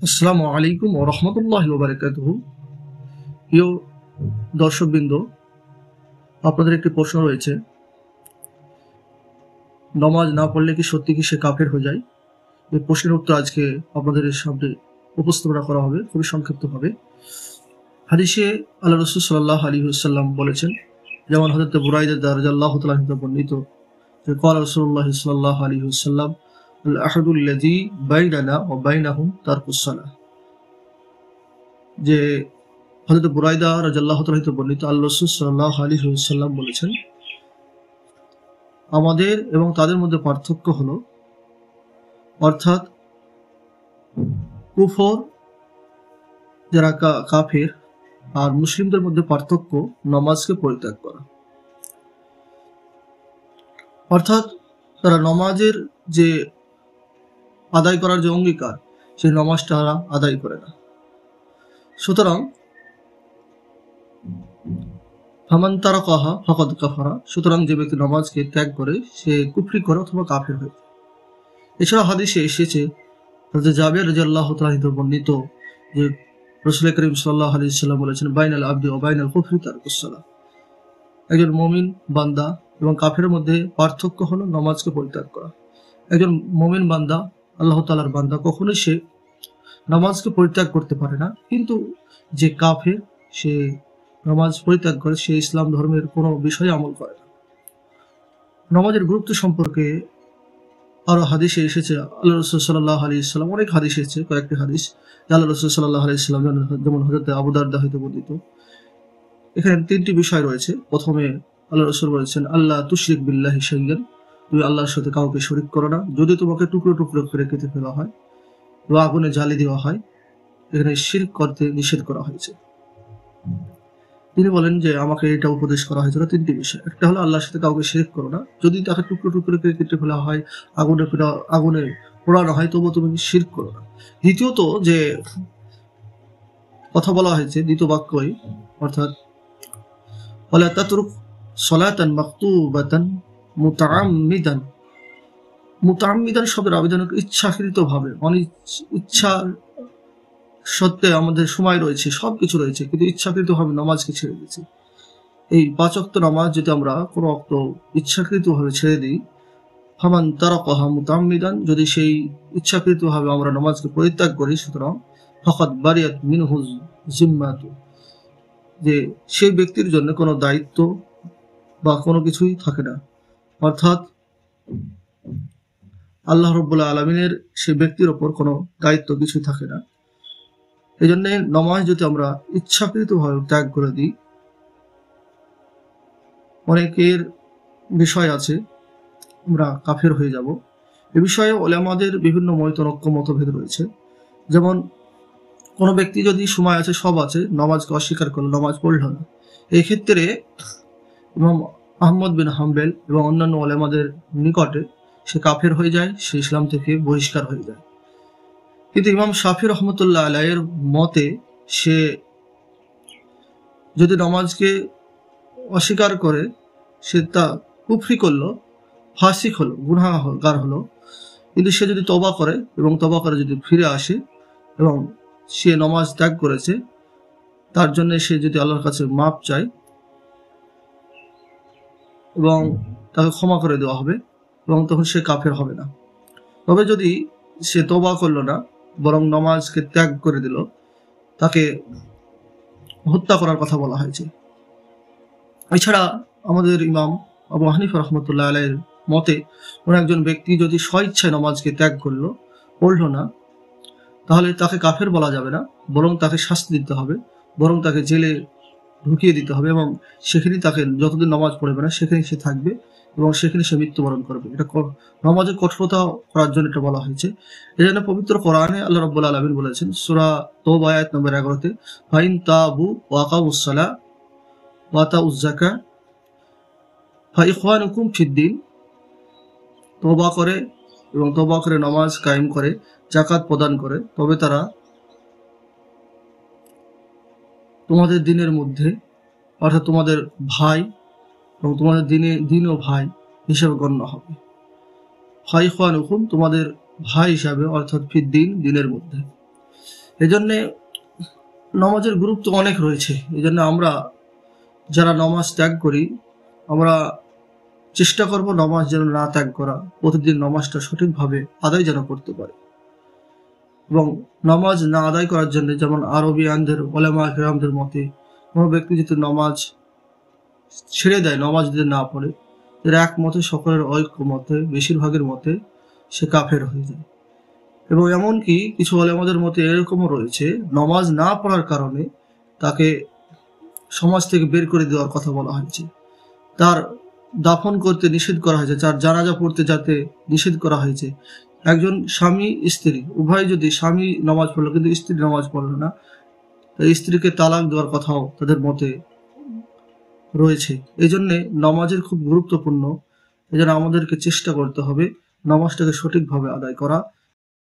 আসসালামু আলাইকুম ওয়া রাহমাতুল্লাহি ওয়া বারাকাতুহু। প্রিয় দর্শকবৃন্দ, আপনাদের একটি প্রশ্ন রয়েছে, নামাজ না পড়লে কি সত্যি কি সে কাফের হয়ে যায়? এই প্রশ্নের উত্তর আজকে আপনাদের সামনে উপস্থাপনা করা হবে খুবই সংক্ষিপ্তভাবে। হাদিসে আল্লাহ রাসূল সাল্লাল্লাহু আলাইহি ওয়াসাল্লাম বলেছেন, যেমন হযরত বুরাইদা রাদিয়াল্লাহু তাআলা থেকে বর্ণিত যে ক্বালা রাসূলুল্লাহ সাল্লাল্লাহু আলাইহি ওয়াসাল্লাম আল আহাদুল লাযী বাইনানা ওয়া বাইনাহুম তারকুস সালাহ। যে হযরত বুরাইদা রাদিয়াল্লাহু তাআলা থেকে বর্ণিত আল্লাহ রাসূল সাল্লাল্লাহু আলাইহি ওয়াসাল্লাম বলেছেন, আমাদের এবং তাদের মধ্যে পার্থক্য হলো, অর্থাৎ কুফর যারা কাফের আর মুসলিমদের মধ্যে পার্থক্য নামাজকে পরিত্যাগ করা। অর্থাৎ তারা নামাজের যে আদায় করার যে অঙ্গীকার, সেই নামাজটা তারা আদায় করে না। সুতরাং ফামান তারাকাহা ফাকাদ কাফারা, সুতরাং যে ব্যক্তি নামাজকে ত্যাগ করে সে কুফরি করে অথবা কাফের হয়ে যায়। এছাড়া হাদিসে এসেছে হযরত জাবের রাদিয়াল্লাহু তাআলা থেকে বর্ণিত যে রাসূল করিম সাল্লাল্লাহু আলাইহি ওয়াসাল্লাম বলেছেন, বাইনাল আবদি ওয়া বাইনাল কুফরি তারকুস সালাহ। একজন মুমিন বান্দা এবং কাফেরের মধ্যে পার্থক্য হলো নামাজকে পরিত্যাগ করা। একজন মুমিন বান্দা, আল্লাহ তাআলার বান্দা, কখনোই সে নামাজকে পরিত্যাগ করতে পারে না, কিন্তু যে কাফের সে নামাজ পরিত্যাগ করে, সে ইসলাম ধর্মের কোনো বিষয়ে আমল করে না। নামাজের গুরুত্ব সম্পর্কে আরো হাদিসে এসেছে, আল্লাহ রাসূল সাল্লাল্লাহু আলাইহি ওয়াসাল্লাম, অনেক হাদিস এসেছে, কয়েকটি হাদিস আল্লাহ রাসূল সাল্লাল্লাহু আলাইহি ওয়াসাল্লাম, যেমন হযরত আবু দারদা হতে বর্ণিত। এখানে তিনটি বিষয় রয়েছে। প্রথমে আল্লাহ রাসূল বলেছেন, আল্লাহ তুশরিক বিল্লাহি শাইয়ান, তুমি আল্লাহর সাথে কাউকে শরীক করো না। যদি তোমাকে টুকরো টুকরো করে কেটে ফেলা হয় বা আগুনে জ্বালিয়ে দেওয়া হয়, এখানে শিরক করতে নিষেধ করা হয়েছে। তিনি বলেন যে আমাকে এটা উপদেশ করা হয়েছিল তিনটি বিষয়। একটা হলো আল্লাহর সাথে কাউকে শিরক করো না, যদি তাকে টুকরো টুকরো করে কেটে ফেলা হয়, আগুনে পোড়ানো হয়, তবুও তুমি শিরক করো না। দ্বিতীয়ত যে কথা বলা হয়েছে দ্বিতীয় বাক্যই, অর্থাৎ ওয়ালা তাতরুক সলাতান মাকতুবাতান মুতাআম্মিদান। মুতাআম্মিদান শব্দের আবেদন ইচ্ছাকৃতভাবে, ইচ্ছা সত্ত্বে আমাদের সময় রয়েছে, সবকিছু রয়েছে, কিন্তু ইচ্ছাকৃতভাবে নামাজকে ছেড়ে দিয়েছি। এই 5 ওয়াক্ত নামাজ যদি আমরা কোনো ওয়াক্ত ইচ্ছাকৃতভাবে ছেড়ে দিই, ফামান তারাকাহা মুতাআম্মিদান, যদি সেই ইচ্ছাকৃতভাবে আমরা নামাজকে পরিত্যাগ করি, সুতরাং ফাকাদ বারিয়াত মিনহু জিম্মাতু, যে সেই ব্যক্তির জন্য কোনো দায়িত্ব বা কোনো কিছুই থাকে না। অর্থাৎ আল্লাহ রাব্বুল আলামিনের সেই ব্যক্তির ওপর কোনো দায়িত্ব কিছুই থাকে না। এই জন্য নামাজ যদি আমরা ইচ্ছাকৃতভাবে ত্যাগ করে দিই, অনেকের বিষয় আছে, আমরা কাফের হয়ে যাব। এ বিষয়ে উলামাদের বিভিন্ন মতভেদ রয়েছে। যেমন কোনো ব্যক্তি যদি সময় আছে, সব আছে, নামাজকে অস্বীকার করলো, নামাজ পড়ল না, এই ক্ষেত্রে ইমাম আহমদ বিন হাম্বল এবং অন্যান্য উলামাদের নিকটে সে কাফের হয়ে যায়, সে ইসলাম থেকে বহিষ্কার হয়ে যায়। কিন্তু ইমাম শাফি রহমতুল্লাহ আলাইহির মতে সে যদি নামাজকে অস্বীকার করে, সে তা কুফরি করলো, ফাসিক হলো, গুনাহগার হলো। কিন্তু সে যদি তওবা করে এবং তওবা করে যদি ফিরে আসে এবং সে নামাজ ত্যাগ করেছে, তার জন্য সে যদি আল্লাহর কাছে মাপ চায় এবং তাকে ক্ষমা করে দেওয়া হবে এবং তখন সে কাফের হবে না। তবে যদি সে তওবা করলো না, বরং নামাজকে ত্যাগ করে দিল, তাকে হত্যা করার কথা বলা হয়েছে। এছাড়া আমাদের ইমাম আবু হানিফা রহমতুল্লাহ আলাইহির মতে কোনো একজন ব্যক্তি যদি স্বইচ্ছায় নামাজকে ত্যাগ করলো, পড়লো না, তাহলে তাকে কাফের বলা যাবে না, বরং তাকে শাস্তি দিতে হবে, বরং তাকে জেলে ঢুকিয়ে দিতে হবে এবং সেখানে তাকে যতদিন নামাজ পড়বে না সেখানে সে থাকবে এবং সেখানে সে মৃত্যুবরণ করবে। এটা নামাজের কঠোরতা করার জন্য এটা বলা হয়েছে। এই জন্য পবিত্র কোরআনে আল্লাহ রাব্বুল আলামিন বলেছেন সূরা তাওবা আয়াত নম্বর 11-তে, ফাইন তাবু ওয়া আকামুস সালাহ ওয়া আতাউজ যাকাত ফা ইখওয়ানুকুম ফিদ্দিন, তওবা করে এবং তওবা করে নামাজ কায়েম করে, যাকাত প্রদান করে, তবে তারা তোমাদের দিনের মধ্যে, অর্থাৎ তোমাদের ভাই এবং তোমাদের দিন ও ভাই হিসেবে গণ্য হবে। ফাইখানুকুম, তোমাদের ভাই হিসাবে, অর্থাৎ ফিদ্দিন, দিনের মধ্যে। এজন্য নামাজের গুরুত্ব অনেক রয়েছে। এজন্য আমরা যারা নামাজ ত্যাগ করি, আমরা চেষ্টা করব নামাজ যেন না ত্যাগ করা, প্রতিদিন নামাজটা সঠিকভাবে আদায় যেন করতে পারি। এবং নামাজ না আদায় করার জন্য, যেমন আরবি আনদের ওলামা কেরামদের মতে, কোনো ব্যক্তি যদি নামাজ ছেড়ে দেয়, নামাজ যদি না পড়ে, এর একমতে, সকলের ঐক্য মতে, বেশিরভাগের মতে সে কাফের হয়ে যায়। এবং এমনকি কিছু ওলামাদের মতে এরকমও রয়েছে, নামাজ না পড়ার কারণে তাকে সমাজ থেকে বের করে দেওয়ার কথা বলা হয়েছে, তার দাফন করতে নিষেধ করা হয়েছে, তার জানাজা পড়তে যাতে নিষেধ করা হয়েছে। একজন স্বামী স্ত্রী উভয়, যদি স্বামী নামাজ পড়লো কিন্তু স্ত্রী নামাজ পড়লো না, স্ত্রীকে তালাক দেওয়ার কথাও তাদের মতে রয়েছে। এই জন্যে নামাজের খুব গুরুত্বপূর্ণ। এই জন্য আমাদেরকে চেষ্টা করতে হবে নামাজটাকে সঠিকভাবে আদায় করা।